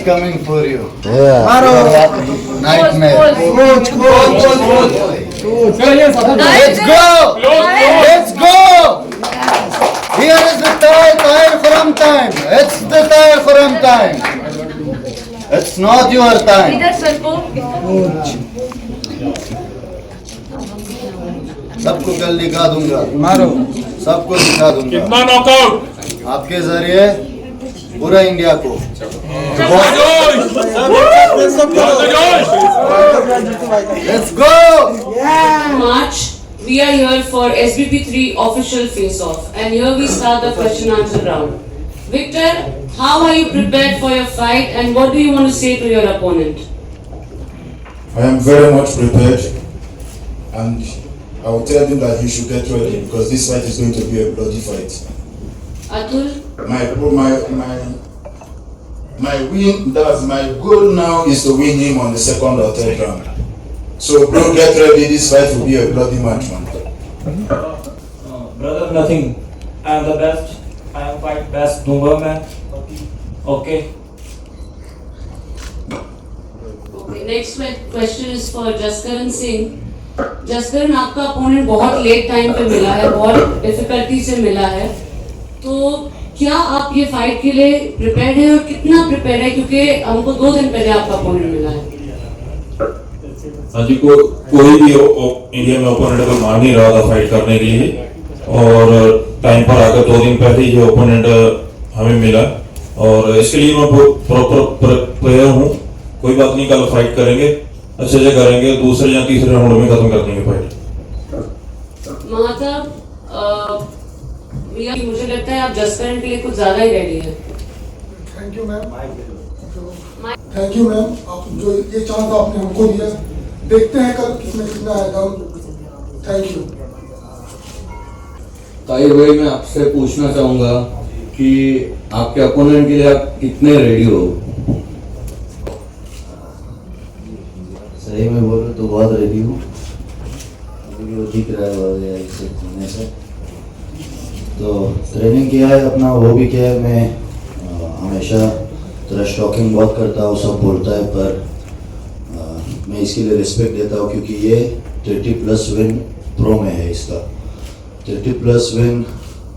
coming for you. Yeah. Nightmare. Coach. Let's go! Let's go! Here is the Tahir Khurram time. It's the Tahir Khurram time. It's not your time. इधर sir को सबको कल दिखा दूंगा. मारो. सबको दिखा दूंगा. कितना नॉकआउट आपके जरिए पूरा इंडिया को. Let's go! March, we are here for SBP3 official face-off, and here we start the question answer round. Victor, how are you prepared for your fight, and what do you want to say to your opponent? I am very much prepared, and I will tell him that he should get ready because this fight is going to be a bloody fight. Atul, My win, that's my goal now is to win him on the second or third round. So bro, get ready, this fight will be a bloody match, man. Brother, nothing. I am the best. I am fight best. No man. Okay. okay, next question is for Jaskaran Singh. Jaskaran, आपका opponent बहुत late time पे मिला है, बहुत difficulty से मिला है, तो क्या आप ये फाइट के लिए प्रिपेयर्ड है और कितना प्रिपेयर्ड है, क्योंकि हमको 2 दिन पहले आपका अपोनेंट मिला है. हाँ जी, कोई भी इंडिया में ओपोनेंट को मान नहीं रहा था फाइट करने के लिए, और टाइम पर आकर 2 दिन पहले ये ओपोनेंट हमें मिला, और इसके लिए मैं प्रॉपर प्रिपेयर हूँ. कोई बात नहीं, कल फाइट करेंगे, अच्छे से करेंगे, दूसरे या तीसरे राउंड में खत्म कर देंगे फाइट. महाताब, मुझे लगता है आप जसकरण के लिए कुछ ज्यादा ही रेडी है. Thank you ma'am. Thank you ma'am, आप जो ये चांस आपने हमको दिया, देखते हैं कल किसमें कितना आएगा. Thank you. ताहिर भाई, मैं आपसे पूछना चाहूँगा कि आपके अपोनेंट के लिए आप कितने रेडी हो? सही में बोलो तो बहुत रेडी हूँ. वो दिख रहा है इससे होने से. तो ट्रेनिंग किया है अपना, वो भी किया है. मैं हमेशा ट्रश टॉकिंग बहुत करता हूँ, सब बोलता है, पर मैं इसके लिए रिस्पेक्ट देता हूँ क्योंकि ये 30+ विन प्रो में है. इसका 30+ विन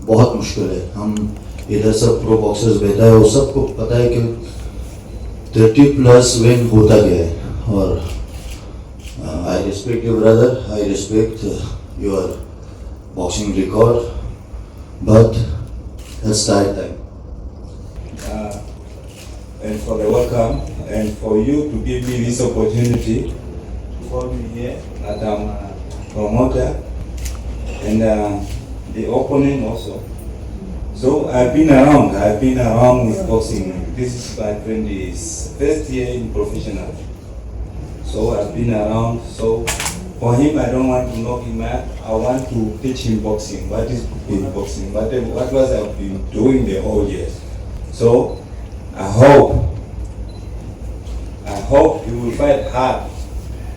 बहुत मुश्किल है. हम इधर सब प्रो बॉक्सर्स बैठा है, वो सबको पता है कि 30+ विन होता क्या है. और I respect you brother, I respect your boxing record, but let's start time. And for the welcome and for you to give me this opportunity to call me here that I'm a promoter and the opponent also. So I've been around with boxing. This is my 21st year in professional. So I've been around. So for him, I don't want to knock him out. I want to teach him boxing. What is boxing? What was I've been doing the whole years. So I hope he will fight hard,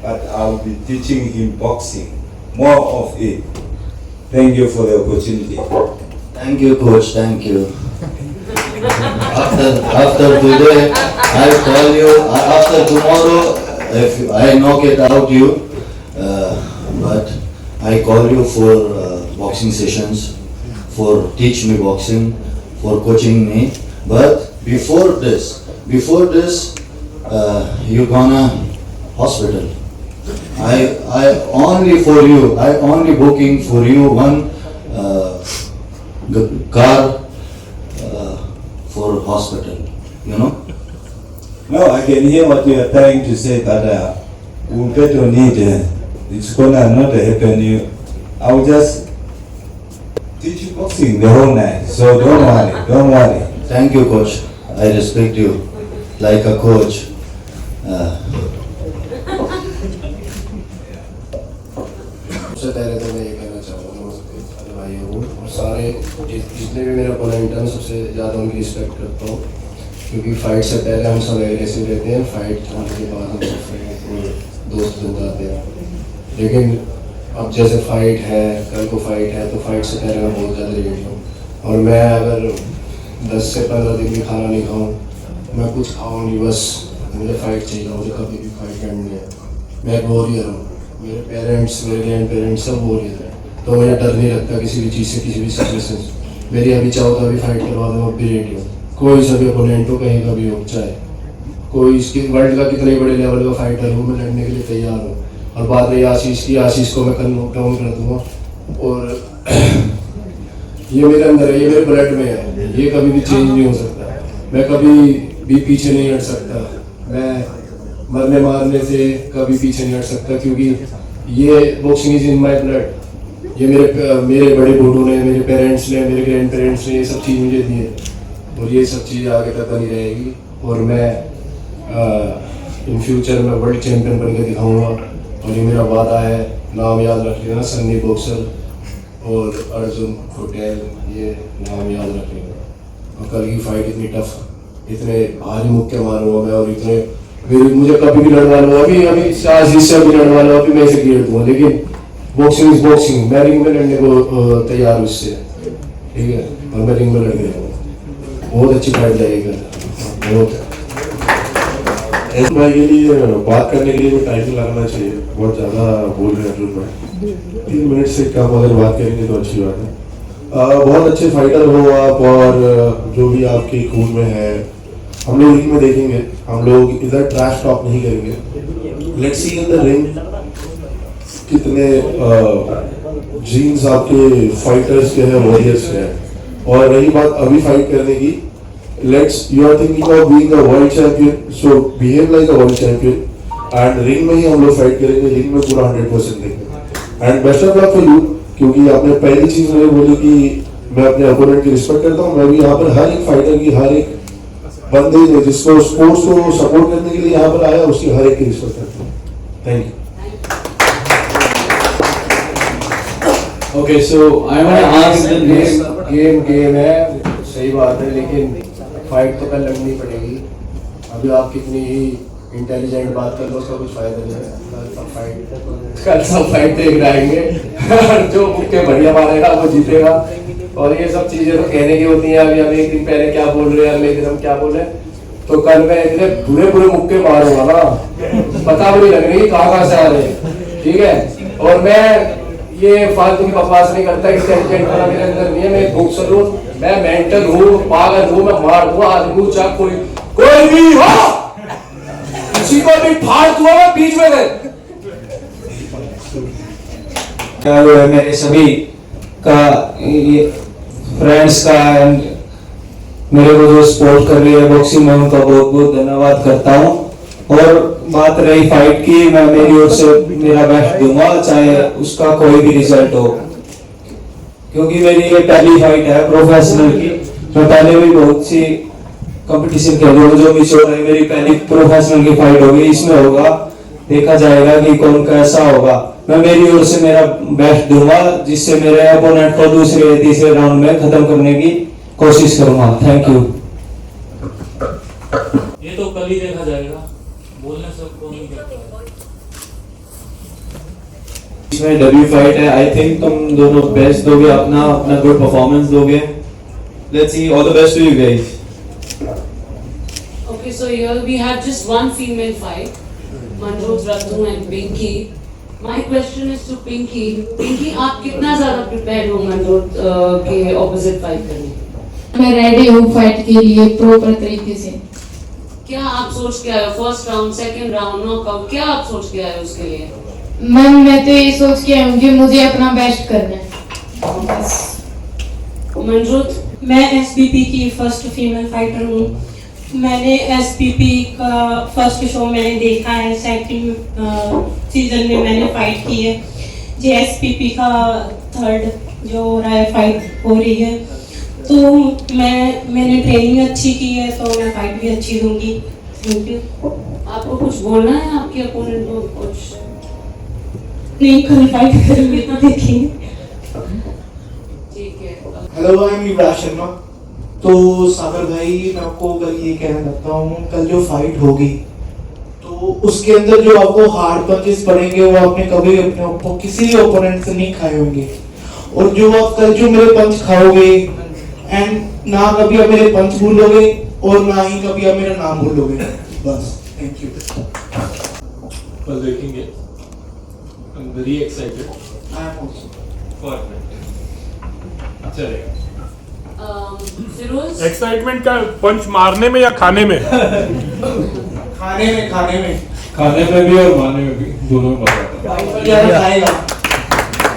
but I'll be teaching him boxing, more of it. Thank you for the opportunity. Thank you, coach. Thank you. After today, I'll call you. After tomorrow, if I knock it out, you. But I call you for boxing sessions, for teach me boxing, for coaching me. But before this, you gonna hospital. I only for you. I only booking for you one car for hospital. You know. No, I can hear what you are trying to say, but we'll get on it. It's gonna not happen. I will just teach you boxing the whole night. So don't worry. Thank you, coach. I respect you like a coach. सबसे पहले तो मैं ये कहना चाहूँगा अपने भाइयों को और सारे जितने भी मेरे अपोनेंट हैं, सबसे ज़्यादा उनकी रिस्पेक्ट करता हूँ क्योंकि फाइट से पहले हम सब एग्रेसिव रहते हैं, फाइट होने के बाद हम सब दोस्त बन जाते हैं. लेकिन अब जैसे फाइट है, कल को फाइट है, तो फाइट से पहले मैं बहुत ज़्यादा रेडी हूँ. और मैं अगर 10 से 15 दिन भी खाना नहीं खाऊँ मैं कुछ खाऊं नहीं, बस मुझे फाइट चाहिए, मुझे कभी भी फाइट करनी है। मैं एक वॉरियर हूँ, मेरे पेरेंट्स मेरे ग्रैंड पेरेंट्स सब वॉरियर हैं, तो मुझे डर नहीं लगता किसी भी चीज़ से, किसी भी सिचुएशन से। मेरी अभी चाहो तो अभी फाइट करवा दूँ, अब भी रेडी हूँ, कोई सा भी अपोनेंट हो, कहीं का भी हो, चाहे कोई इसके वर्ल्ड का कितने बड़े लेवल का फाइटर हो, मैं लड़ने के लिए तैयार हूँ। और बात रही आशीष की, आशीष को मैं कल नोक डाउन कर दूँगा। और ये मेरे अंदर है, ये मेरे ब्लड में है, ये कभी भी चेंज नहीं हो सकता। मैं कभी भी पीछे नहीं हट सकता, मैं मरने मारने से कभी पीछे नहीं हट सकता, क्योंकि ये boxing is in my blood. ये मेरे बड़े बूढ़ों ने, मेरे पेरेंट्स ने, मेरे ग्रैंड पेरेंट्स ने ये सब चीज़ मुझे दी है, और ये सब चीज़ आगे तक बनी रहेगी। और मैं इन फ्यूचर में वर्ल्ड चैम्पियन बन के दिखाऊँगा, और ये मेरा वादा है, नाम याद रख लेना, सन्नी बॉक्सर और अर्जुन होटल, ये नाम याद रख लेना। और कल की फाइट इतनी टफ, इतने भारी मुक्के मारूंगा मैं, और इतने मुझे कभी भी लड़वा लो, अभी आशीष से भी लड़वा लो, अभी मैं इसे गिर दूंगा, लेकिन बॉक्सिंग इज बॉक्सिंग, मैं रिंग में लड़ने को तैयार हूँ उससे, ठीक है, और मैं रिंग में लड़ गया हूँ, बहुत अच्छी फाइट जाएगी, बहुत। भाई के लिए बात करने के लिए भी टाइम लगना चाहिए, बहुत ज़्यादा बोल रहे हैं अर्जुन भाई, 3 मिनट से कम अगर बात करेंगे तो अच्छी बात है। बहुत अच्छे फाइटर हो आप, और जो भी आपके खून में है, हम लोग रिंग में देखेंगे, हम लोग इधर ट्रैश टॉक नहीं करेंगे। Let's see in the ring कितने जीन्स आपके फाइटर्स के हैं, वॉरियर्स के हैं। और रही बात अभी फाइट करने की, you are thinking of being a world champion, so behave like a world champion, and ring में ही हम लोग फाइट करेंगे, रिंग में पूरा 100% देंगे। And best of luck for you, क्योंकि आपने पहली चीज मुझे बोली कि मैं अपने अपोनेंट की रिस्पेक्ट करता हूँ। मैं भी यहाँ पर हर एक फाइटर की, हर एक बंदे जिसको स्पोर्ट्स को सपोर्ट करने के लिए यहाँ पर आया, उसकी हर एक की रिस्पेक्ट करता हूँ। Thank you. Okay, so I want to ask the game है, सही बात है, लेकिन फाइट तो कल लड़नी पड़ेगी। अभी आप कितनी ही इंटेलिजेंट बात कर लो, उसका कुछ फायदा नहीं है। कल सब फाइट देख रहेंगे जो मुक्के बढ़िया मारेगा वो जीतेगा। और ये सब चीजें तो कहने की होती हैं, अभी हम एक दिन पहले क्या बोल रहे हैं, अगले दिन हम क्या बोल रहे हैं, तो कल मैं इतने बुरे मुक्के मारूंगा ना, पता भी नहीं लग रही कहाँ से आ रहे हैं, ठीक है। और मैं ये फालतू की बकवास नहीं करता, इंटेलिजेंट वाला मेरे अंदर नहीं है, मैं बॉक्सर हूँ, मैं मेंटल हूँ, पागल हूँ, मैं मार दूंगा आदमी, चाहे कोई भी हो, किसी को भी फाड़ दूंगा मैं बीच में गए। मेरे सभी का, फ्रेंड्स का, एंड मेरे को जो सपोर्ट कर रही है बॉक्सिंग में, उनका बहुत बहुत धन्यवाद करता हूँ। और बात रही फाइट की, मैं मेरी ओर से मेरा बेस्ट दूंगा, चाहे उसका कोई भी रिजल्ट हो, क्योंकि मेरी ये पहली फाइट है प्रोफेशनल की। मैं पहले भी बहुत सी कंपटीशन खेल रहा हूँ, जो मिस हो रही है, मेरी पहली प्रोफेशनल की फाइट होगी, इसमें होगा, देखा जाएगा कि कौन कैसा होगा। मैं मेरी ओर से मेरा बेस्ट दूंगा, जिससे मेरे अपोनेंट को दूसरे या तीसरे राउंड में खत्म करने की कोशिश करूंगा। Thank you. ये तो कल ही देखा जाएगा, बोलने से कोई नहीं करता। इसमें डब्ल्यू फाइट है, आई थिंक तुम दोनों बेस्ट दोगे, अपना गुड परफॉर्मेंस दोगे। Let's see, all the best to you guys. Okay, so here we have just one female fight, Manjot Rathu and Pinky. My question is to Pinky. Pinky, आप कितना ज़्यादा prepared हो मंजोत के opposite fight करने? मैं ready हूँ fight के लिए प्रॉपर तरीके से। क्या आप सोच के आए हो? First round, second round, knockout, क्या आप सोच के आए हो उसके लिए? मैम, मैं तो ये सोच के आई हूँ कि मुझे अपना बेस्ट करना है, बस। मंजोत, मैं एसपीपी की फर्स्ट फीमेल फाइटर हूँ। मैंने एसपीपी का फर्स्ट शो मैंने देखा है, सेकंड सीजन में मैंने फाइट की है। ये एसपीपी का थर्ड जो हो रहा है, फाइट हो रही है, तो मैंने ट्रेनिंग अच्छी की है, तो मैं फाइट भी अच्छी दूंगी। Thank you. आपको कुछ बोलना है आपके अपोनेंट को? कुछ नहीं, कल फाइट करेंगे तो देखेंगे। ठीक है। हेलो, आई एम युवराज शर्मा। तो सागर भाई, मैं आपको कल ये कहना चाहता हूँ, कल जो फाइट होगी तो उसके अंदर जो आपको हार्ड पंचेस पड़ेंगे, वो आपने कभी अपने किसी भी ओपोनेंट से नहीं खाए होंगे। और जो आप कल जो मेरे पंच खाओगे, एंड ना कभी आप मेरे पंच भूलोगे, और ना ही कभी आप मेरा नाम भूलोगे। बस, थैंक यू। Well, देखेंगे। I'm very excited. I am also. Perfect. चलेगा। फिरोज, एक्साइटमेंट का पंच मारने में या खाने में? खाने में, खाने में। खाने में भी और मारने में भी, दोनों में मजा आता है। खाएगा।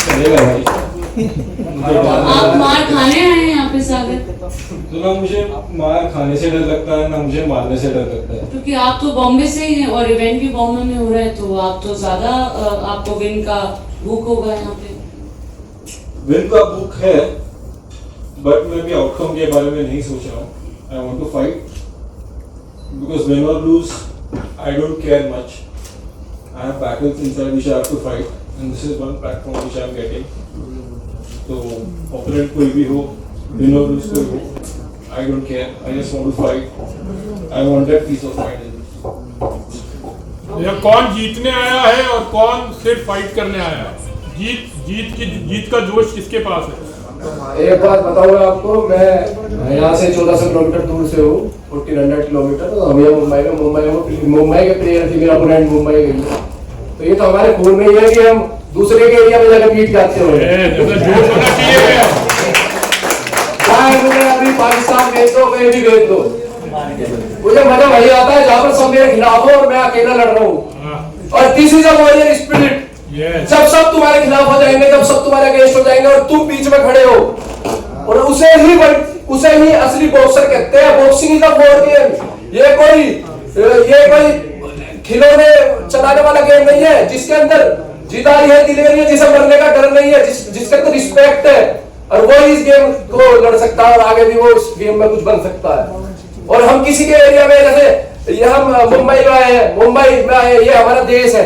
चलेगा भाई। आप मार खाने आए हैं यहाँ पे सागर? तो ना मुझे मार खाने से डर लगता है, ना मुझे मारने से डर लगता है। क्योंकि आप तो बॉम्बे से ही हैं और इवेंट भी बॉम्बे में हो रहा है, तो आप तो ज्यादा आपको विन का भूख होगा यहाँ पे। विन का भूख है, बट मैं भी आउटकम के बारे में नहीं सोच रहा हूँ। I want to fight because win और lose I don't care much. I have battles inside which I have to fight and this is one platform which I am getting. तो ओपोनेंट कोई भी हो, विन और lose कोई हो, I don't care. I just want to fight. I want that peace of mind. यह कौन जीतने आया है और कौन सिर्फ फाइट करने आया है? जीत का जोश किसके पास है? एक बात बताऊंगा आपको, मैं यहाँ से 1400 किलोमीटर दूर से हूँ, 1400 किलोमीटर। तो हम यहाँ मुंबई के प्लेयर थे, मेरा अपोनेंट मुंबई गई है। तो ये तो हमारे खून में ही है कि हम दूसरे के एरिया में जाकर पीट जाते हो। मुझे अभी पाकिस्तान भेज दो, कहीं भी भेज दो, मुझे मजा वही आता है जहाँ पर सब मेरे खिलाफ हो और मैं अकेला लड़ रहा हूँ। और this is a warrior spirit. जब सब तुम्हारे खिलाफ हो जाएंगे, जब सब तुम्हारे अगेंस्ट हो जाएंगे और तुम बीच में खड़े हो, और उसे ही असली बॉक्सर कहते हैं। Boxing is a war game. ये कोई खिलौने चलाने वाला गेम नहीं है जिसके अंदर जीदारी है, दिलेरी है, जिसे मरने का डर नहीं है, जिसके अंदर रिस्पेक्ट है, और वो इस गेम को लड़ सकता है और आगे भी वो इस गेम में कुछ बन सकता है। और हम किसी के एरिया में, जैसे ये हम मुंबई में आए हैं, ये हमारा देश है।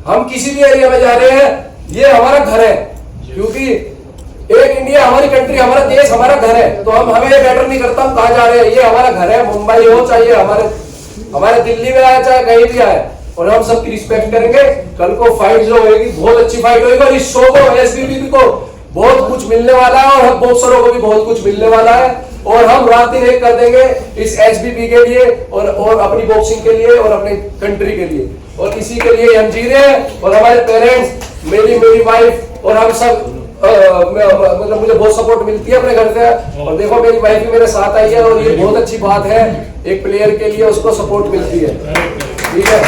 हम किसी भी एरिया में जा रहे हैं, ये हमारा घर है, क्योंकि एक इंडिया हमारी कंट्री, हमारा देश हमारा घर है। तो हमें मैटर नहीं करता हम कहाँ जा रहे हैं, ये हमारा घर है। मुंबई हो चाहे हमारे दिल्ली में आए, चाहे कहीं भी आए, और हम सबकी रिस्पेक्ट करेंगे। कल को फाइट जो होगी बहुत अच्छी फाइट होगी, और इस शो को, एसबीपी को बहुत कुछ मिलने वाला है, और बॉक्सरों को भी बहुत कुछ मिलने वाला है। और हम रात दिन एक कर देंगे इस एसबीपी के लिए और अपनी बॉक्सिंग के लिए और अपनी कंट्री के लिए, और इसी के लिए हम जी रहे हैं। और हमारे पेरेंट्स, मेरी वाइफ और हम सब, मतलब मुझे बहुत सपोर्ट मिलती है अपने घर से। और देखो मेरी वाइफ भी मेरे साथ आई है, और ये बहुत अच्छी बात है, एक प्लेयर के लिए उसको सपोर्ट मिलती है। ठीक है।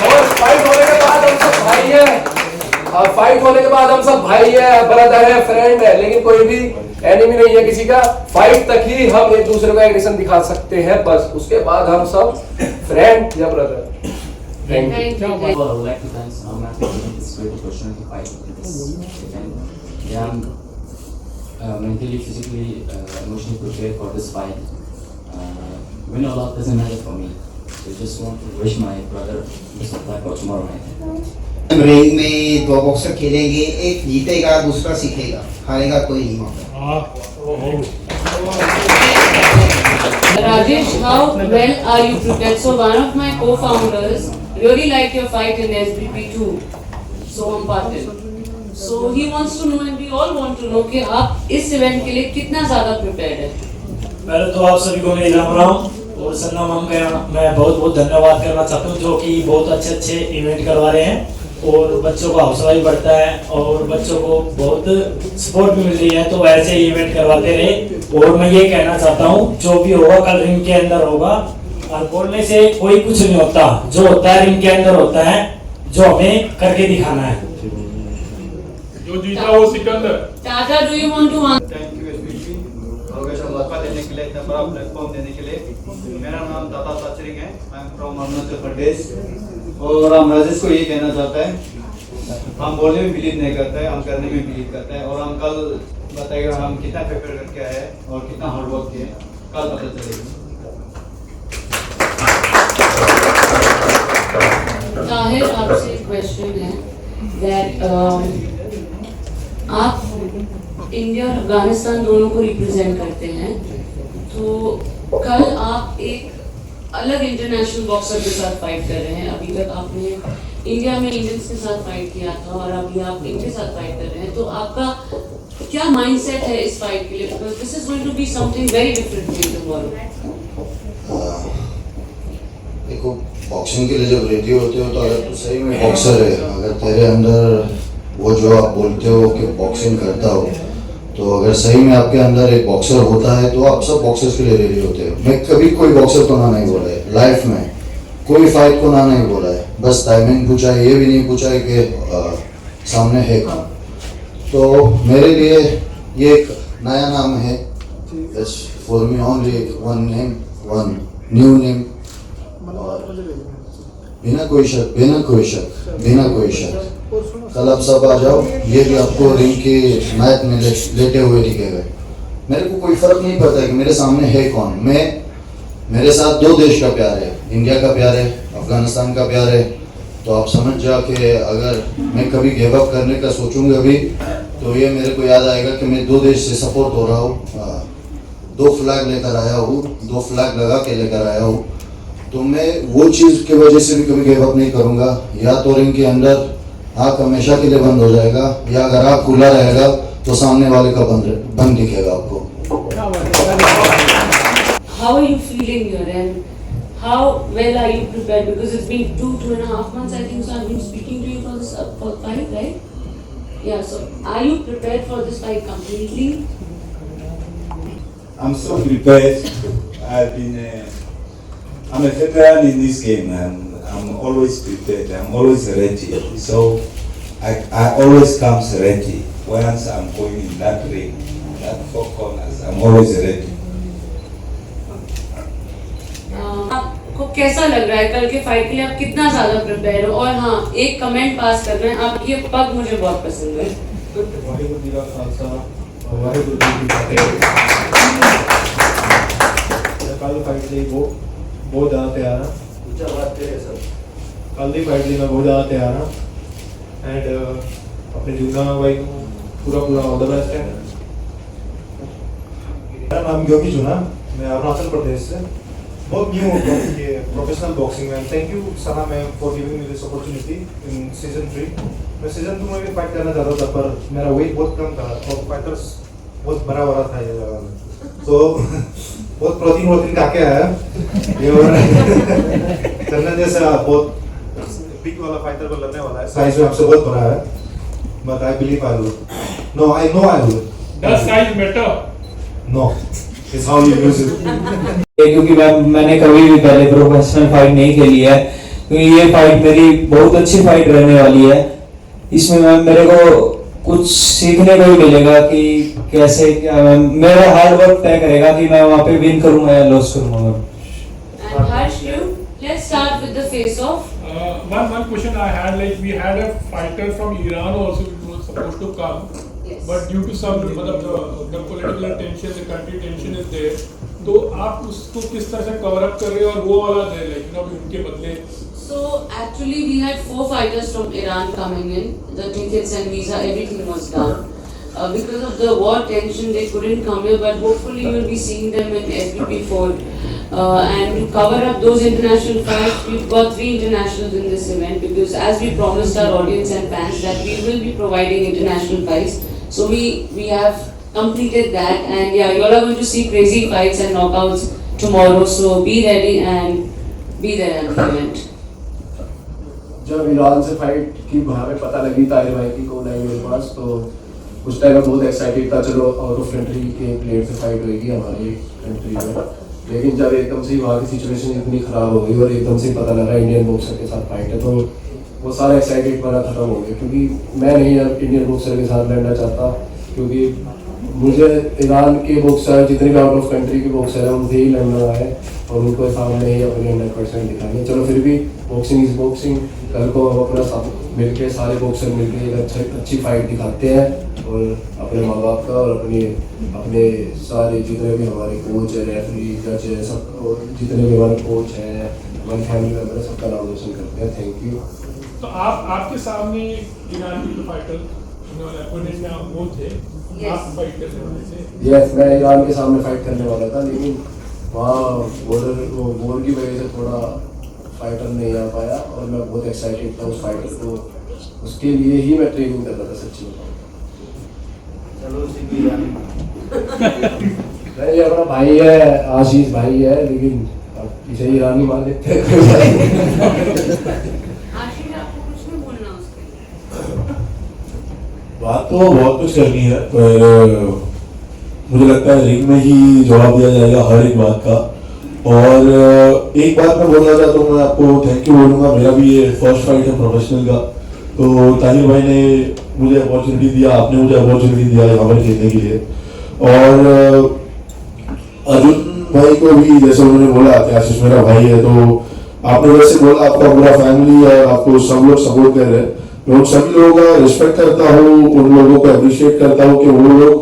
और फाइट होने के बाद हम सब भाई है, फाइट होने के बाद हम सब भाई है, ब्रदर है, फ्रेंड है, लेकिन कोई भी एनिमी नहीं है किसी का। फाइट तक ही हम एक दूसरे को एग्रेशन दिखा सकते हैं, बस उसके बाद हम सब फ्रेंड या brother. Thank you. Well, I would like to thank Samar for giving this great opportunity to fight in this event. Yeah, I'm mentally, physically, emotionally prepared for this fight. Win or loss doesn't matter for me. So just want to wish my brother best of luck for tomorrow night. Ring में दो boxer खेलेंगे, एक जीतेगा दूसरा सीखेगा, हारेगा कोई नहीं मांगा। Rajesh, how well are you prepared? So one of my co-founders really liked your fight in SBP too, Soham Patil. So he wants to know, and we all want to know, कि आप इस event के लिए कितना ज़्यादा prepared हैं? पहले तो आप सभी को मैं इनाम रहा हूँ, और सन्ना मैम का मैं बहुत बहुत धन्यवाद करना चाहता हूँ, जो कि बहुत अच्छे इवेंट करवा रहे हैं, और बच्चों का हौसला भी बढ़ता है, और बच्चों को बहुत सपोर्ट भी मिल रही है। तो ऐसे ही इवेंट करवाते रहे। और मैं ये कहना चाहता हूँ, जो भी होगा कल रिंग के अंदर होगा, और बोलने से कोई कुछ नहीं होता, जो होता है रिंग के अंदर होता है, जो हमें करके दिखाना है। जो जीता वो Sikandar. Tata, do you want to answer? Thank you SBP, मौका देने के लिए, इतना बड़ा प्लेटफॉर्म देने के लिए। मेरा नाम टाटा साचरिंग है, I am from Arunachal Pradesh. और हम राजेश को ये कहना चाहते हैं, हम बोलने में बिलीव नहीं करते हैं, हम करने में बिलीव करते हैं। और हम कल बताएगा हम कितना प्रिपेयर करके आए और कितना हार्डवर्क किए, कल पता चलेगा। ताहिर, आपसे एक क्वेश्चन है that आप इंडिया और अफगानिस्तान दोनों को रिप्रेजेंट करते हैं, तो कल आप एक अलग इंटरनेशनल बॉक्सर के साथ फाइट कर रहे हैं। अभी तक आपने इंडिया में इंडियंस के साथ फाइट किया था, और अभी आप इनके साथ फाइट कर रहे हैं। तो आपका क्या माइंडसेट है इस फाइट के लिए? Because this is going to be something very different tomorrow. देखो बॉक्सिंग के लिए जब रेडी होते हो तो अगर तू सही में बॉक्सर है, अगर तेरे अंदर वो जो आप बोलते हो कि बॉक्सिंग करता हो, तो अगर सही में आपके अंदर एक बॉक्सर होता है तो आप सब बॉक्सर्स के लिए रेडी होते हो। मैं कभी कोई बॉक्सर को ना नहीं बोला है लाइफ में, कोई फाइट को ना नहीं बोला है, बस टाइमिंग पूछा है, ये भी नहीं पूछा है कि सामने है कौन। तो मेरे लिए ये एक नया नाम है, for me only one name, one new name, बिना कोई शक कल आप सब आ जाओ, ये भी आपको रिंग के मैच में लेटे हुए दिखेगा। मेरे को कोई फर्क नहीं पड़ता है कि मेरे सामने है कौन। मेरे साथ दो देश का प्यार है, इंडिया का प्यार है, अफगानिस्तान का प्यार है। तो आप समझ जा कि अगर मैं कभी गिव अप करने का सोचूंगा भी तो ये मेरे को याद आएगा कि मैं दो देश से सपोर्ट हो रहा हूँ, दो फ्लैग लेकर आया हूँ, दो फ्लैग लगा के लेकर आया हूँ। तो मैं वो चीज़ की वजह से भी कभी गिव अप नहीं करूँगा। या तो रिंग के अंदर आँख हमेशा के लिए बंद हो जाएगा, या अगर आँख खुला रहेगा तो सामने वाले का बंद दिखेगा आपको। How are you feeling here and how well are you prepared? Because it's been 2.5 months, I think, so I've been speaking to you for this for fight, right? Yeah. So are you prepared for this fight completely? I'm so prepared. I'm a veteran in this game and I'm always prepared. I'm always ready. So I always come ready. Once I'm going in that ring, that four corners, I'm always ready. आपको कैसा लग रहा है कल के fight के लिए? आप कितना ज्यादा प्रिपेयर हो? और हाँ, एक कमेंट पास करना है, आपकी ये पग मुझे बहुत पसंद है। कल फाइट ली बहुत ज़्यादा तैयार है। कल की फाइट ली मैं बहुत ज़्यादा तैयार हूँ एंड अपने जूना भाई को पूरा ऑल द बेस्ट है। मेरा नाम योगी जुना, मैं अरुणाचल प्रदेश से बहुत न्यू हूँ ये प्रोफेशनल बॉक्सिंग में। Thank you Sana ma'am for giving me this opportunity in season 3। मैं सीजन 2 में भी फाइट करना चाहता था पर मेरा वेट बहुत कम था और फाइटर्स बहुत बड़ा था ये जगह में, तो बहुत प्रोटीन खा के आया ये करने जैसे बहुत बिग वाला फाइटर को लड़ने वाला है। साइज में आपसे बहुत बड़ा है, but I believe I will. No I know I will. Does size matter? No, it's how you use it. क्योंकि मैंने कभी भी पहले प्रोफेशनल फाइट नहीं खेली है, क्योंकि ये फाइट मेरी बहुत अच्छी फाइट रहने वाली है। इसमें मेरे को कुछ सीखने को ही मिलेगा कि कैसे मेरा हार्ड वर्क तय करेगा कि मैं वहाँ पे विन करूँगा या लॉस करूँगा। And Harsh, let's start with the face-off. One question I had, like we had a fighter from Iran also who was supposed to come, but due to some the political tension, the country tension is there. तो आप उसको किस तरह से cover up कर रहे हो और वो वाला दे लाइक उनके बदले? So actually we had 4 fighters from Iran coming in. The tickets and visa, everything was done. Because of the war tension, they couldn't come here, but hopefully you will be seeing them in SBP 4. And to cover up those international fights, we've got 3 internationals in this event because as we promised our audience and fans that we will be providing international fights. So we have completed that, and yeah, you all are going to see crazy fights and knockouts tomorrow. So be ready and be there at the event. जब Iran से fight की वहाँ पे पता लगी ताहिर भाई की कौन आई मेरे पास, तो उस टाइम मैं बहुत एक्साइटेड था, चलो आउट ऑफ कंट्री के प्लेयर से फाइट होगी हमारी कंट्री में। लेकिन जब एकदम से वहाँ की सिचुएशन इतनी ख़राब हो गई और एकदम से पता लगा इंडियन बॉक्सर के साथ फाइट है, तो वो सारा एक्साइटेड वाला ख़त्म हो गया। क्योंकि मैं नहीं अब इंडियन बॉक्सर के साथ लड़ना चाहता, क्योंकि मुझे ईरान के बॉक्सर जितने भी आउट ऑफ कंट्री के बॉक्सर हैं उनसे ही लड़ना है और उनको सामने ही अपने 100% दिखाएंगे। चलो फिर भी बॉक्सिंग इज बॉक्सिंग, कल को हम अपना साथ मिलके सारे बॉक्सर मिलके एक अच्छी फाइट दिखाते हैं और अपने माँ बाप का और अपने सारे जितने भी हमारे कोच है, रेफरी, जज है, सब और जितने भी हमारे कोच हैं, हमारे फैमिली मेम्बर सबका नाम रोशन करते हैं। Thank you. तो आपके सामने ईरान के फाइटर अपोनेंट में वो थे, आप फाइट करने वाले थे? यस, मैं ईरान के सामने फाइट करने वाला था, लेकिन वहाँ वॉर की वजह से थोड़ा फाइटर नहीं आ पाया और मैं बहुत एक्साइटेड था उस फाइटर को, उसके लिए ही मैं ट्रेनिंग कर रहा था सच्ची में। नहीं, अपना भाई है, आशीष भाई है, लेकिन पीछे ईरानी मार लेते हैं। आशीष आपको कुछ नहीं बोलना उसके लिए? बात तो बहुत कुछ करनी है, पर मुझे लगता है रिंग में ही जवाब दिया जाएगा हर एक बात का। और एक बात मैं बोलना चाहता हूँ, मैं आपको थैंक यू बोलूँगा। मेरा भी ये फर्स्ट फाइट है प्रोफेशनल का, तो ताहिर भाई ने मुझे अपॉर्चुनिटी दिया, आपने मुझे अपॉर्चुनिटी दिया यहाँ पर खेलने के लिए। और अर्जुन भाई को भी जैसे उन्होंने बोला कि आशीष मेरा भाई है, तो आपने वैसे बोला आपका पूरा फैमिली और आपको सब लोग सपोर्ट कर रहे हैं। मैं उन सभी लोगों का रिस्पेक्ट करता हूँ, उन लोगों को अप्रिशिएट करता हूँ कि वो लोग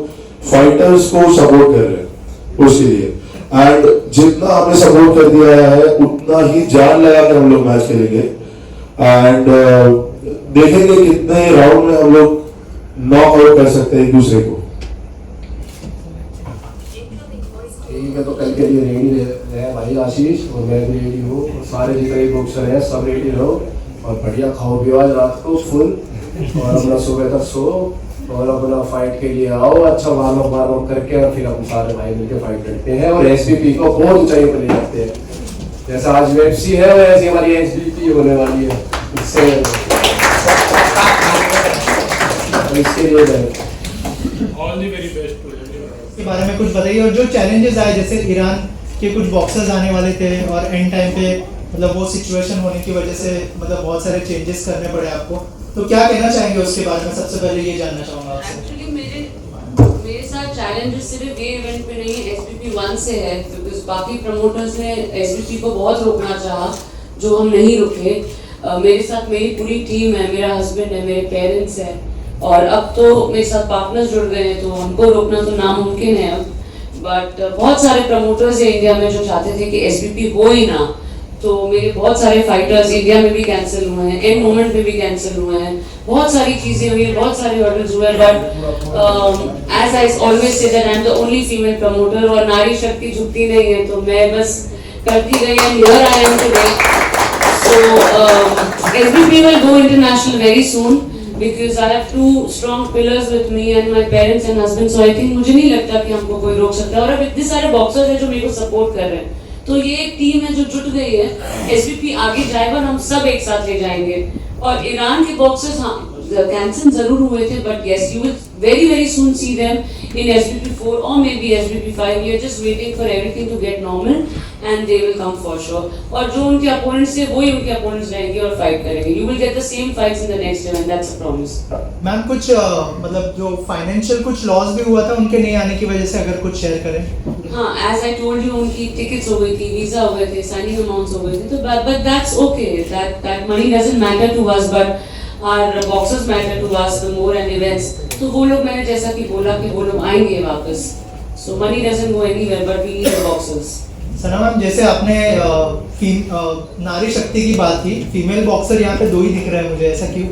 फाइटर्स को सपोर्ट कर रहे हैं उसके लिए। एंड जितना आपने सपोर्ट कर दिया है उतना ही जान लगा कर हम लोग मैच खेलेंगे। एंड देखेंगे कितने राउंड में हम लोग नॉक आउट कर सकते हैं एक दूसरे को। ठीक है, तो कल के लिए रेडी रहे भाई आशीष, और मैं भी रेडी हूँ, सारे जितने बॉक्सर हैं सब रेडी रहो, और बढ़िया खाओ पियो आज रात को फुल, और अपना सुबह तक सो, और अपना फाइट के लिए आओ, अच्छा वार्म अप करके, और फिर हम सारे भाई मिलकर फाइट करते हैं और एसपीपी को बहुत ऊंचाई पर ले जाते हैं। जैसा आज UFC है वैसे हमारी एसपीपी होने वाली है। इससे इसके लिए ऑल द वेरी बेस्ट के बारे में कुछ बताइए, और जो चैलेंजेस आए जैसे ईरान के कुछ बॉक्सर्स आने वाले थे और एंड टाइम पे मतलब वो सिचुएशन होने की वजह से मतलब बहुत सारे चेंजेस करने पड़े आपको, तो क्या कहना चाहेंगे उसके बारे में? सबसे पहले ये जानना चाहूँगा आपसे। एक्चुअली मेरे साथ चैलेंजेस सिर्फ ये इवेंट पे नहीं SBP 1 से है, क्योंकि बाकी प्रमोटर्स ने SBP को बहुत रोकना चाहा, जो हम नहीं रुके। मेरे साथ मेरी पूरी टीम है, मेरा हस्बैंड है, मेरे पेरेंट्स हैं, और अब तो मेरे साथ पार्टनर्स जुड़ गए हैं, तो हमको रोकना तो नामुमकिन है अब। बट बहुत सारे प्रमोटर्स हैं इंडिया में जो चाहते थे कि SBP हो ही ना, तो मेरे बहुत सारे फाइटर्स इंडिया में भी कैंसिल हुए हैं, एंड मोमेंट में भी कैंसिल हुए हैं, बहुत सारी चीज़ें हुई हैं, बहुत सारे हर्डल्स हुए हैं। But as I always say that I am the only female promoter, और नारी शक्ति झुकती नहीं है, तो मैं बस करती गई, and here I am today. So SBP will go international very soon, because I have two strong pillars with me and my parents and husband, so I think मुझे नहीं लगता कि हमको कोई रोक सकता है। और अब इतने सारे बॉक्सर्स हैं जो मेरे को सपोर्ट कर रहे हैं, तो ये एक टीम है जो जुट गई है। SBP आगे जाएगा, हम सब एक साथ ले जाएंगे। और ईरान के बॉक्सर्स हाँ कैंसिल जरूर हुए थे, but yes you will very very soon see them in SBP 4 or maybe SBP 5. We are just waiting for everything to get normal and they will come for sure. और जो उनके opponents थे वही उनके opponents रहेंगे और fight करेंगे। You will get the same fights in the next event, that's a promise. Ma'am कुछ मतलब जो फाइनेंशियल कुछ लॉस भी हुआ था उनके नहीं आने की वजह से, अगर कुछ शेयर करें? हाँ, as I told you, उनकी टिकट्स हो गई थी, वीजा हो गए थे, साइनिंग अमाउंट्स हो गए थे, तो but that's okay. That money doesn't matter to us, but our boxers matter to us the more and events. तो वो लोग, मैंने जैसा कि बोला कि वो लोग आएंगे वापस, so money doesn't go anywhere, but we need the boxers. Sana ma'am, जैसे आपने नारी शक्ति की बात की, फीमेल बॉक्सर यहाँ पे 2 ही दिख रहे हैं मुझे, ऐसा क्यों?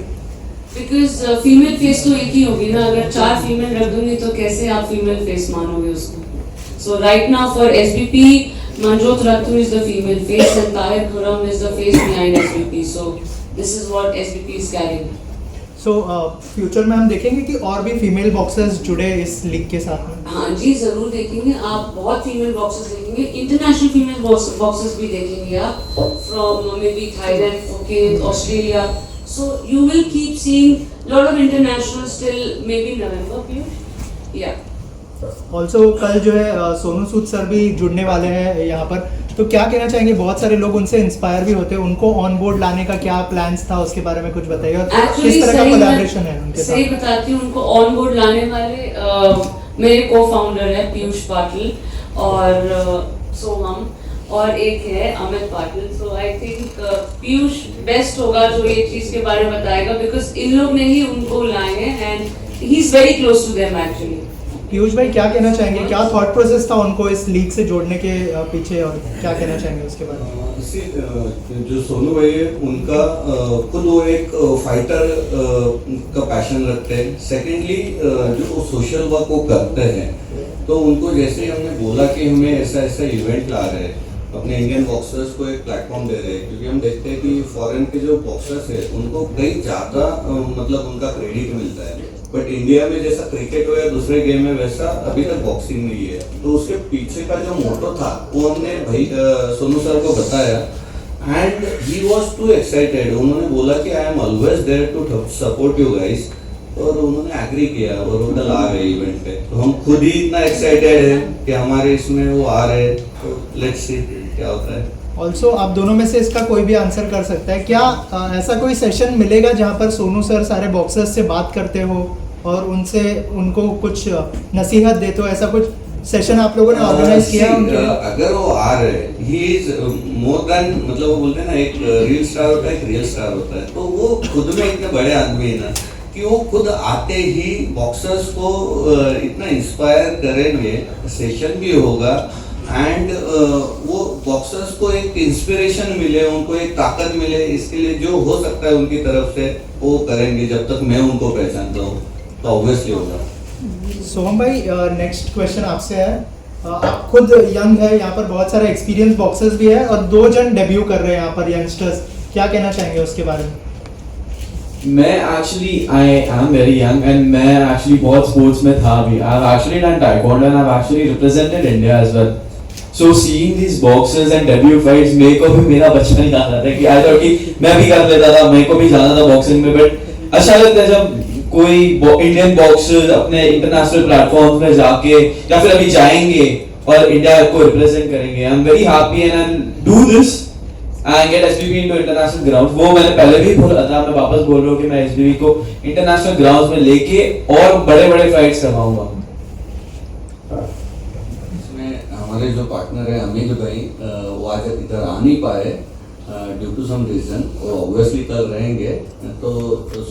Because फीमेल फेस तो एक ही होगी ना, अगर 4 फीमेल रख दूंगी तो कैसे आप फीमेल फेस मानोगे उसको? So right now for SBP, Manjot Ratu is the female face and Tahir Khurram is the face behind SBP. So this is what SBP is carrying. So future में हम देखेंगे कि और भी फीमेल बॉक्सर्स जुड़े इस लीग के साथ में? हाँ जी, जरूर देखेंगे आप, बहुत फीमेल बॉक्सर्स देखेंगे, इंटरनेशनल फीमेल बॉक्सर्स भी देखेंगे आप, from may be Thailand, Phuket, Australia. So you will keep seeing lot of internationals till maybe November. Yeah. Also कल जो है सोनू सूद सर भी जुड़ने वाले हैं यहाँ पर, तो क्या कहना चाहेंगे? बहुत सारे लोग उनसे इंस्पायर भी होते हैं, उनको ऑन बोर्ड लाने का क्या प्लान्स था उसके बारे में कुछ बताइए, और किस तरह का कोलैबोरेशन है उनके साथ? सही बताती हूँ, उनको ऑन बोर्ड लाने वाले मेरे को फाउंडर है पीयूष पाटिल और सोहम, और एक है अमित पाटिल। सो आई थिंक पीयूष बेस्ट होगा जो ये चीज़ के बारे में बताएगा, बिकॉज इन लोग ने ही उनको लाए हैं and he is very close to them actually. Piyush भाई क्या कहना चाहेंगे, क्या थॉट प्रोसेस था उनको इस लीग से जोड़ने के पीछे, और क्या कहना चाहेंगे उसके बारे में? जो सोनू भाई है उनका खुद वो एक फाइटर का पैशन रखते हैं। सेकेंडली जो सोशल वर्क वो करते हैं, तो उनको जैसे हमने बोला कि हमें ऐसा ऐसा इवेंट ला रहे हैं, अपने इंडियन बॉक्सर्स को एक प्लेटफॉर्म दे रहे हैं, क्योंकि हम देखते हैं कि फॉरेन के जो बॉक्सर्स है उनको कई ज़्यादा मतलब उनका क्रेडिट मिलता है, बट इंडिया में जैसा क्रिकेट हो या दूसरे गेम है वैसा अभी तक बॉक्सिंग नहीं है। तो उसके पीछे का जो मोटो था वो हमने भाई सोनू सर को बताया and he was too excited. उन्होंने बोला कि I am always there to support you guys, और उन्होंने एग्री किया और वो कल आ गए इवेंट पे। तो हम खुद ही इतना एक्साइटेड है कि हमारे इसमें वो आ रहे हैं, तो लेट्स सी क्या होता है। ऑल्सो आप दोनों में से इसका कोई भी आंसर कर सकता है, क्या ऐसा कोई सेशन मिलेगा जहाँ पर सोनू सर सारे बॉक्सर्स से बात करते हो और उनसे उनको कुछ नसीहत देते हो? ऐसा कुछ सेशन आप लोगों ने ऑर्गेनाइज किया है उनके लिए? अगर वो आ रहे हैं, ही इज मोर देन, मतलब वो बोलते हैं ना एक रील स्टार होता है एक रियल स्टार होता है, तो वो खुद में इतने बड़े आदमी है ना कि वो खुद आते ही बॉक्सर्स को इतना इंस्पायर करेंगे, सेशन भी होगा एंड वो बॉक्सर्स को एक इंस्पिरेशन मिले, उनको एक ताकत मिले, इसके लिए जो हो सकता है उनकी तरफ से वो करेंगे। जब तक मैं उनको पहचानता हूँ तो ऑब्वियसली होगा। सोहम भाई, नेक्स्ट क्वेश्चन आपसे है। आप खुद यंग है, यहाँ पर बहुत सारे एक्सपीरियंस बॉक्सर्स भी है और 2 जन डेब्यू कर रहे हैं यहाँ पर यंगस्टर्स, क्या कहना चाहेंगे उसके बारे में? मैं actually I am very young and मैं एक्चुअली बहुत स्पोर्ट्स में था भी। I have actually done taekwondo and I have actually represented India as well. So seeing these boxers and debut fights, मेरे को भी मेरा बचपन याद आता है कि आई थॉट कि मैं भी कर लेता था, मेरे को भी जाना था बॉक्सिंग में। बट अच्छा लगता है जब कोई इंडियन बॉक्सर्स अपने इंटरनेशनल प्लेटफॉर्म में जाके या फिर अभी जाएंगे और इंडिया को रिप्रेजेंट करेंगे। आई am very happy and I do this and get SBB into international grounds। वो मैंने पहले भी बोला था, मैं वापस बोल रहा हूँ कि मैं SBB को इंटरनेशनल ग्राउंड्स में लेके और बड़े-बड़े फाइट्स करवाऊंगा। इसमें हमारे जो पार्टनर है अमित भाई, वो आज इधर आ नहीं पाए ड्यू टू सम रीजन, वो ऑब्वियसली कल रहेंगे। तो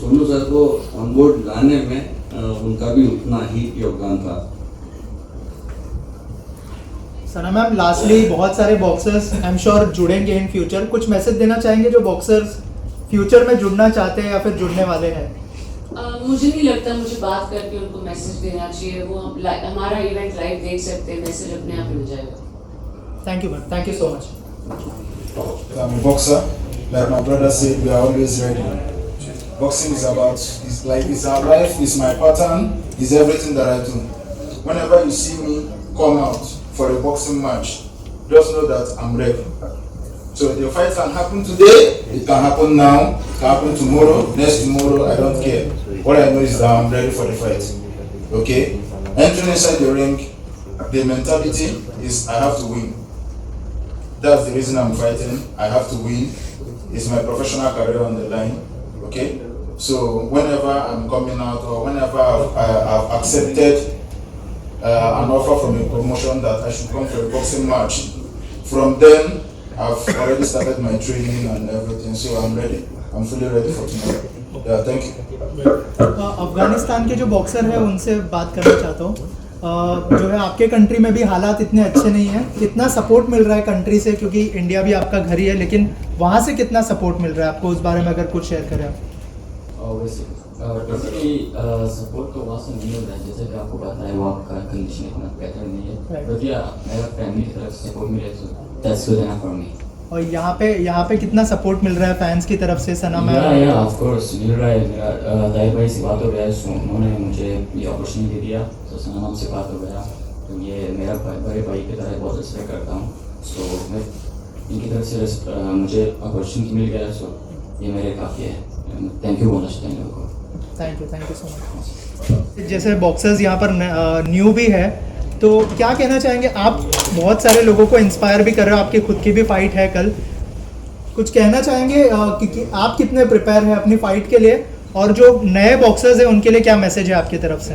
सोनू सर को ऑन बोर्ड लाने में उनका भी उतना ही योगदान था। सना मैम, लास्टली बहुत सारे बॉक्सर्स आई एम श्योर जुड़ेंगे इन फ्यूचर, कुछ मैसेज देना चाहेंगे जो बॉक्सर्स फ्यूचर में जुड़ना चाहते हैं या फिर जुड़ने वाले हैं? मुझे नहीं लगता मुझे बात करके उनको मैसेज देना चाहिए, वो हमारा इवेंट लाइव देख सकते हैं, मैसेज अपने आप मिल जाएगा। Thank you ma'am, thank you so much. I'm a boxer. Like my brother said, we are always ready. Boxing is about, it's our life, it's my pattern, it's everything that I do. Whenever you see me come out for a boxing match, just know that I'm ready. So the fight can happen today, it can happen now, it can happen tomorrow, next tomorrow, I don't care. What I know is that I'm ready for the fight. Okay? Entering inside the ring, the mentality is I have to win. That's the reason I'm fighting. I have to win. It's my professional career on the line. Okay? So whenever I'm coming out or whenever I've accepted an offer from a promotion that I should come for a boxing match, from then I've already started my training and everything. So I'm ready. I'm fully ready for tomorrow. Yeah, thank you. Afghanistan के जो boxer है उनसे बात करना चाहता हूँ। जो है आपके कंट्री में भी हालात इतने अच्छे नहीं हैं, कितना सपोर्ट मिल रहा है कंट्री से, क्योंकि इंडिया भी आपका घर ही है, लेकिन वहाँ से कितना सपोर्ट मिल रहा है आपको, उस बारे में अगर कुछ शेयर करें आप? बेसिकली सपोर्ट तो वहाँ से नहीं मिल रहा है, जैसे कि आपको पता है वो आपका कंडीशन इतना बेहतर नहीं है, बट या मेरा फैमिली की तरफ से सपोर्ट मिले तो that's good enough for me. और यहाँ पे कितना सपोर्ट मिल रहा है फैंस की तरफ से? सना मैम, या ऑफ कोर्स मिल रहा है। मेरा दाई भाई से बात हो गया, उन्होंने मुझे ये अपॉर्चुनिटी दिया, तो सना मैम से बात हो गया, तो ये मेरा बड़े भाई की तरह बहुत रिस्पेक्ट करता हूँ। सो मैं इनकी तरफ से मुझे अपॉर्चुनिटी मिल गया, सो ये मेरे काफ़ी है। थैंक यू बोलना चाहते हैं लोगों को। Thank you so much. जैसे बॉक्सर्स यहाँ पर न्यू भी है, तो क्या कहना चाहेंगे आप? बहुत सारे लोगों को इंस्पायर भी कर रहे हो, आपकी खुद की भी फाइट है कल, कुछ कहना चाहेंगे कि आप कितने प्रिपेयर हैं अपनी फाइट के लिए, और जो नए बॉक्सर्स हैं उनके लिए क्या मैसेज है आपकी तरफ से?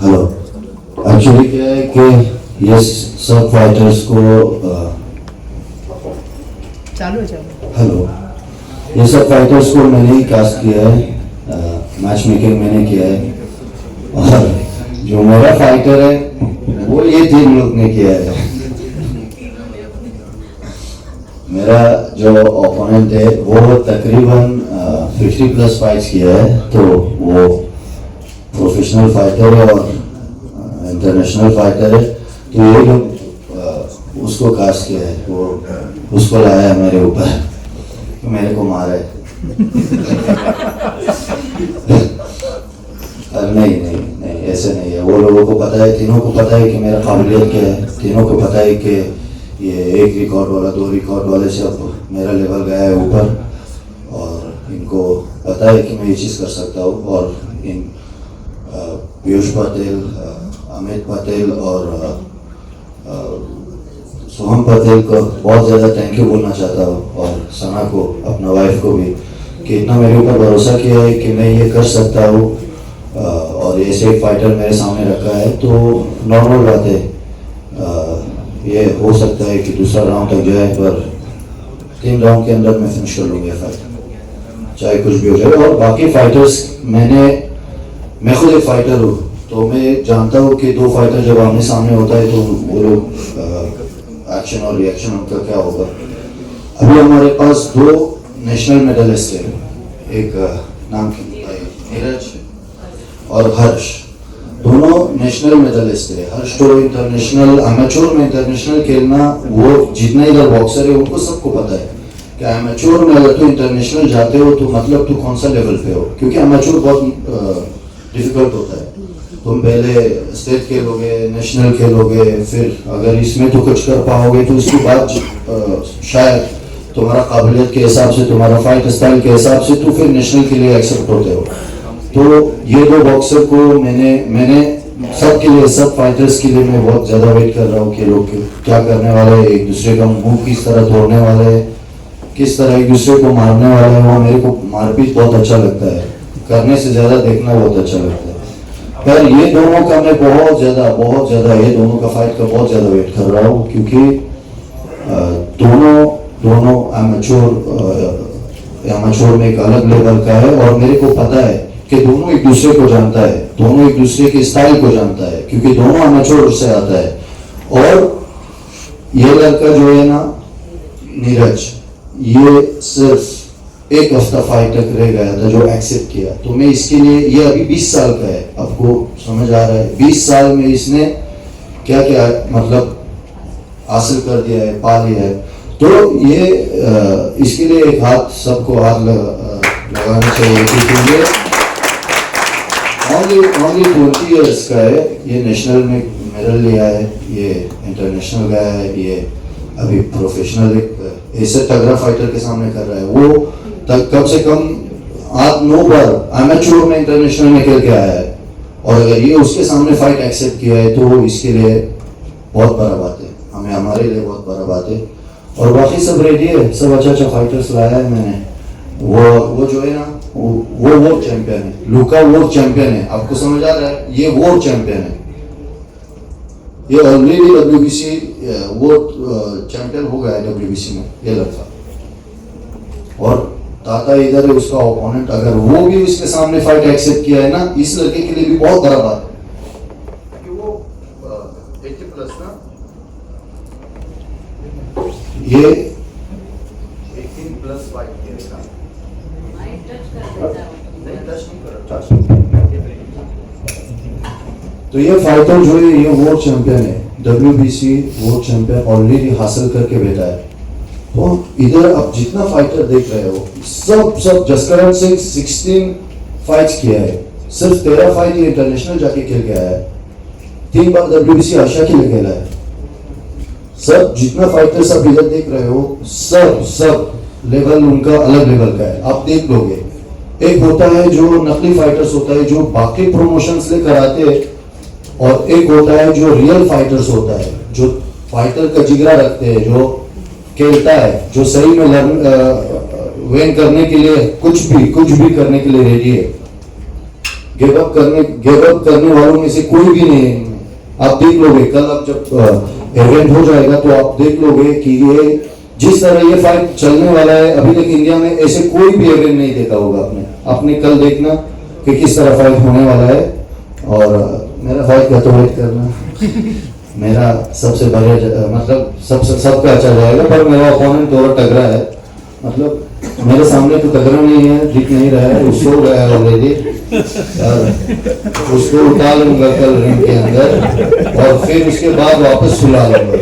हेलो, एक्चुअली क्या है कि ये सब फाइटर्स को चालू है। हेलो, ये सब फाइटर्स को मैंने ही कास्ट किया है, मैच मेकिंग मैंने किया है, और जो मेरा फाइटर है वो ये 3 लोग ने किया है। मेरा जो ओपोनेंट है वो तकरीबन 50+ फाइट्स किया है, तो वो प्रोफेशनल फाइटर है और इंटरनेशनल इंटरनेशनल फाइटर है, तो ये लोग उसको कास्ट किया है, वो उसको लाया है मेरे ऊपर, मेरे को मारा है। नहीं ऐसे नहीं है, वो लोगों को पता है, तीनों को पता है कि मेरा काबिलियत क्या है, तीनों को पता है कि ये 1 रिकॉर्ड वाला 2 रिकॉर्ड वाले से अब मेरा लेवल गया है ऊपर, और इनको पता है कि मैं ये चीज़ कर सकता हूँ। और इन पीयूष पटेल, अमित पटेल और सोहम पटेल को बहुत ज़्यादा थैंक यू बोलना चाहता हूँ, और सना को, अपना वाइफ को भी, कि इतना मेरे ऊपर भरोसा किया है कि मैं ये कर सकता हूँ, और ऐसे एक फाइटर मेरे सामने रखा है, तो नॉर्मल बात है, ये हो सकता है कि दूसरा राउंड तक जाए, पर 3 राउंड के अंदर मैं फिनिश कर लूँगा फाइट, चाहे कुछ भी हो जाए। और बाकी फाइटर्स, मैं खुद एक फाइटर हूँ, तो मैं जानता हूँ कि 2 फाइटर जब आमने सामने होता है तो वो लोग एक्शन और रिएक्शन उनका क्या होगा। अभी हमारे पास 2 नेशनल मेडलिस्ट है, एक नाम की नीरज और हर्ष, दोनों नेशनल मेडलिस्ट है। हर्ष तो इंटरनेशनल अमेच्योर में इंटरनेशनल खेलना, वो जितना इधर बॉक्सर है उनको सबको पता है कि अमेच्योर में अगर तो इंटरनेशनल जाते हो तो मतलब तू कौन सा लेवल पे हो, क्योंकि अमेच्योर बहुत डिफिकल्ट होता है। तुम पहले स्टेट खेलोगे, नेशनल खेलोगे, फिर अगर इसमें तो कुछ कर पाओगे तो उसके बाद शायद तुम्हारा काबिलियत के हिसाब से, तुम्हारा फाइट स्टाइल के हिसाब से तो फिर नेशनल के लिए एक्सेप्ट होते हो। तो ये 2 बॉक्सर को मैंने सबके लिए, सब फाइटर्स के लिए मैं बहुत ज़्यादा वेट कर रहा हूँ कि लोग क्या करने वाले हैं, एक दूसरे का मुंह किस तरह तोड़ने वाले हैं, किस तरह एक दूसरे को मारने वाले हैं। वो मेरे को मारपीट बहुत अच्छा लगता है, करने से ज़्यादा देखना बहुत अच्छा लगता है। पर ये दोनों का मैं बहुत ज़्यादा ये दोनों का फाइट का बहुत ज़्यादा वेट कर रहा हूँ, क्योंकि दोनों एमेच्योर में एक अलग लेवल का है, और मेरे को पता है कि दोनों एक दूसरे को जानता है, दोनों एक दूसरे के स्टाइल को जानता है, क्योंकि दोनों एमेच्योर से आता है। और ये लड़का जो है ना नीरज, ये सिर्फ 1 हफ्ता फाइट तक रह गया था जो एक्सेप्ट किया, तो मैं इसके लिए, ये अभी 20 साल का है, आपको समझ आ रहा है, 20 साल में इसने क्या क्या मतलब हासिल कर दिया है, पा लिया है। तो ये इसके लिए एक हाथ, सबको हाथ लगाना चाहिए, क्योंकि ये only 20 years का है, ये नेशनल में मेडल लिया है, ये इंटरनेशनल गया है, ये अभी प्रोफेशनल एक ऐसे तगड़ा फाइटर के सामने कर रहा है। वो कम से कम 8-9 बार अमेच्योर में इंटरनेशनल में खेल के आया है, और अगर ये उसके सामने फाइट एक्सेप्ट किया है तो इसके लिए बहुत बड़ा बात है, हमारे लिए बहुत बड़ा बात है। और बाकी सब रेडी है, सब अच्छा फाइटर्स लाया है मैंने। वो जो है ना, वो वर्ल्ड चैंपियन है, लुका वर्ल्ड चैंपियन है, आपको समझ आ रहा है, ये वर्ल्ड चैंपियन है, ये ऑलरेडी WBC वर्ल्ड चैंपियन हो गया है WBC में ये लड़का। और ताता इधर है उसका ओपोनेंट, अगर वो भी उसके सामने फाइट एक्सेप्ट किया है ना, इस लड़के के लिए भी बहुत बड़ा बात है, क्योंकि वो 80+ ना, ये 18+ फाइट करेगा। तो ये फाइटर जो है ये वर्ल्ड चैंपियन है, WBC वर्ल्ड चैंपियन ऑलरेडी हासिल करके बैठा है। तो इधर आप जितना फाइटर देख रहे हो, सब जसकरण सिंह 16 फाइट्स किया है, सिर्फ 13 फाइट ये इंटरनेशनल जाके खेल के आया है, 3 बार WBC आशिया के लिए खेला है। सब जितना फाइटर सब इधर देख रहे हो, सब लेवल उनका अलग लेवल का है, आप देख लोगे। एक होता है जो नकली फाइटर्स होता है, जो बाकी प्रमोशंस लेकर आते हैं, और एक होता है जो रियल फाइटर्स होता है, जो फाइटर का जिगरा रखते हैं, जो खेलता है, जो सही में विन करने के लिए कुछ भी करने के लिए रेडी है। गिव अप करने वालों में से कोई भी नहीं है। आप देख लोगे, कल आप जब इवेंट हो जाएगा तो आप देख लोगे कि ये जिस तरह ये फाइट चलने वाला है, अभी तक इंडिया में ऐसे कोई भी इवेंट नहीं देखा होगा आपने कल देखना कि किस तरह फाइट होने वाला है। और मेरा फाइट का तो वेट करना मेरा सबसे बढ़िया, मतलब सबका अच्छा जाएगा, पर मेरा ओपोनेंट थोड़ा तगड़ा है, मतलब मेरे सामने तो तगड़ा नहीं है, दिख नहीं रहा है, उसको गया ऑलरेडी, उसको उठा लूंगा कल रिंग के अंदर और फिर उसके बाद वापस सुला लूंगा।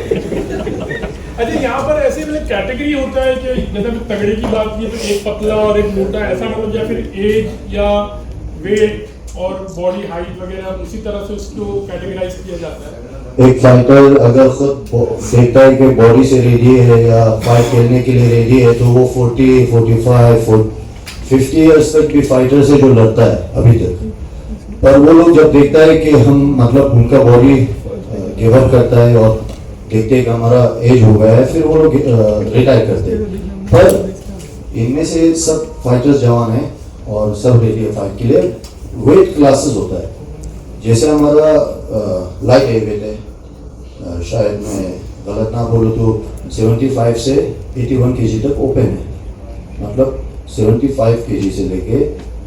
अच्छा, यहाँ पर ऐसे मतलब कैटेगरी होता है कि जैसे हमने तगड़े की बात की तो एक पतला और एक मोटा, ऐसा मतलब, या फिर एज या वेट और बॉडी हाइट वगैरह उसी तरह से उसको कैटेगराइज किया जाता है? एक फाइटर अगर खुद देखता है कि बॉडी से रेडी है या फाइट खेलने के लिए रेडी है तो वो 40, 45, 50 ईयर्स तक भी फाइटर से जो लड़ता है अभी तक। पर वो लोग जब देखता है कि हम मतलब उनका बॉडी गिव अप करता है और देखते हैं कि हमारा एज हो गया है, फिर वो लोग रिटायर करते हैं। पर इनमें से सब फाइटर्स जवान हैं और सब रेडी है फाइट के लिए। वेट क्लासेस होता है, जैसे हमारा लाइट वेट है, शायद मैं गलत ना बोलूँ तो 75 से 81 केजी तक ओपन है, मतलब 75 केजी से लेके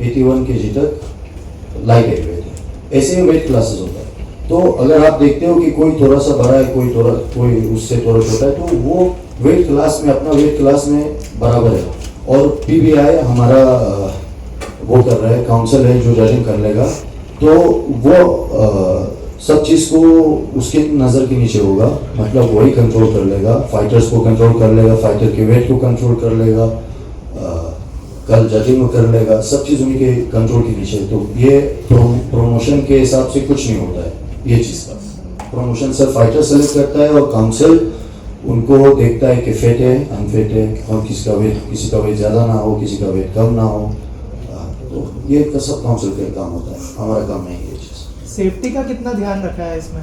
81 केजी तक लाइट वेट है। ऐसे वेट क्लासेस होता है। तो अगर आप देखते हो कि कोई थोड़ा सा बड़ा है, कोई उससे थोड़ा छोटा है, तो वो वेट क्लास में अपना वेट क्लास में बराबर है। और PBI हमारा वो कर रहा है, काउंसिल है जो जजिंग कर लेगा, तो वो सब चीज़ को उसके नज़र के नीचे होगा, मतलब वही कंट्रोल कर लेगा, फाइटर्स को कंट्रोल कर लेगा, फाइटर के वेट को कंट्रोल कर लेगा, कल जजिंग को कर लेगा, सब चीज़ उन्हीं के कंट्रोल के नीचे। तो ये प्रमोशन के हिसाब से कुछ नहीं होता है ये चीज़ का। प्रमोशन सिर्फ फाइटर सेलेक्ट करता है और काउंसिल उनको देखता है कि फिट है, अनफिट है, और किसी का वेट ज़्यादा ना हो, किसी का वेट कम ना हो। तो ये सब काउंसिल का काम होता है, हमारा काम नहीं है ये चीज़। सेफ्टी का कितना ध्यान रखा है इसमें?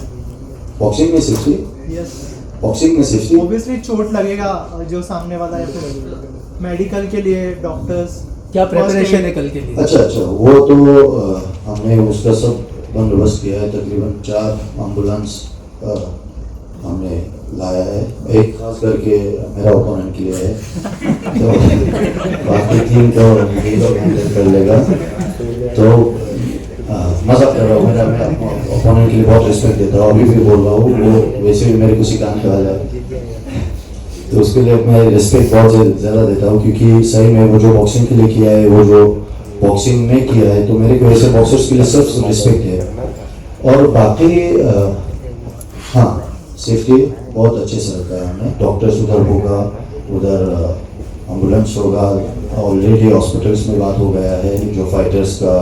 बॉक्सिंग में सेफ्टी? यस, बॉक्सिंग में सेफ्टी ऑब्वियसली चोट लगेगा जो सामने वाला है, फिर मेडिकल के लिए डॉक्टर्स क्या प्रिपरेशन है कल के लिए? अच्छा, वो तो हमने उसका सब बंदोबस्त किया है। तकरीबन 4 एम्बुलेंस हमने लाया है, एक खास करके मेरा ओपोनेंट के लिए है, तो बाकी 3 तो ये लोग हैंडल कर लेगा। तो मजाक कर रहा हूँ, मैं ओपोनेंट के लिए बहुत रिस्पेक्ट देता हूँ, अभी भी बोल रहा हूँ, वो वैसे भी मेरे को सिखाने वाला है, तो उसके लिए मैं रिस्पेक्ट बहुत ज़्यादा देता हूँ, क्योंकि सही में वो जो बॉक्सिंग के लिए किया है, वो जो बॉक्सिंग में किया है, तो मेरे को ऐसे बॉक्सर्स के लिए सिर्फ रिस्पेक्ट है। और बाकी हाँ, सेफ्टी बहुत अच्छे से रखा है हमने। डॉक्टर्स उधर होगा, उधर एम्बुलेंस होगा, ऑलरेडी हॉस्पिटल्स में बात हो गया है, जो फाइटर्स का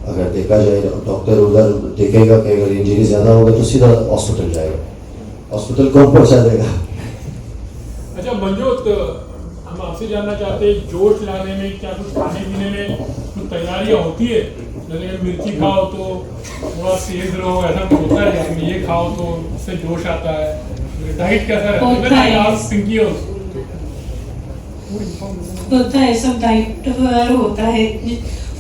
अगर देखा जाए, डॉक्टर उधर देखेगा कि अगर इंजरी ज़्यादा होगा तो सीधा हॉस्पिटल जाएगा, हॉस्पिटल कौन पहुँचा देगा। अच्छा मंजूत, हम आपसे जानना चाहते हैं, जोश लाने में क्या कुछ खाने पीने में कुछ तैयारियां होती है? जैसे कि मिर्ची खाओ तो थोड़ा तेज रहो, ऐसा कुछ होता है? या ये खाओ तो उससे जोश आता है? डाइट कैसा रहता है? आप पिंकी हो होता है, सब डाइट होता है।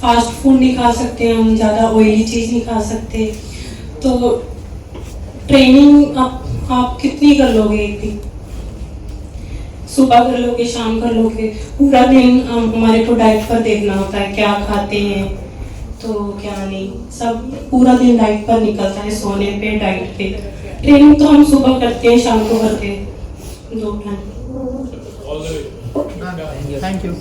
फास्ट फूड नहीं खा सकते हम, ज़्यादा ऑयली चीज़ नहीं खा सकते। तो ट्रेनिंग आप कितनी कर लोगे एक दिन? सुबह कर लोगे, शाम कर लोगे, पूरा दिन हमारे को डाइट पर देखना होता है, क्या खाते हैं तो क्या नहीं, सब पूरा दिन डाइट पर निकलता है, सोने पे, डाइट पे। ट्रेनिंग तो हम सुबह करते हैं, शाम को करते हैं, 2 टाइम। Thank you.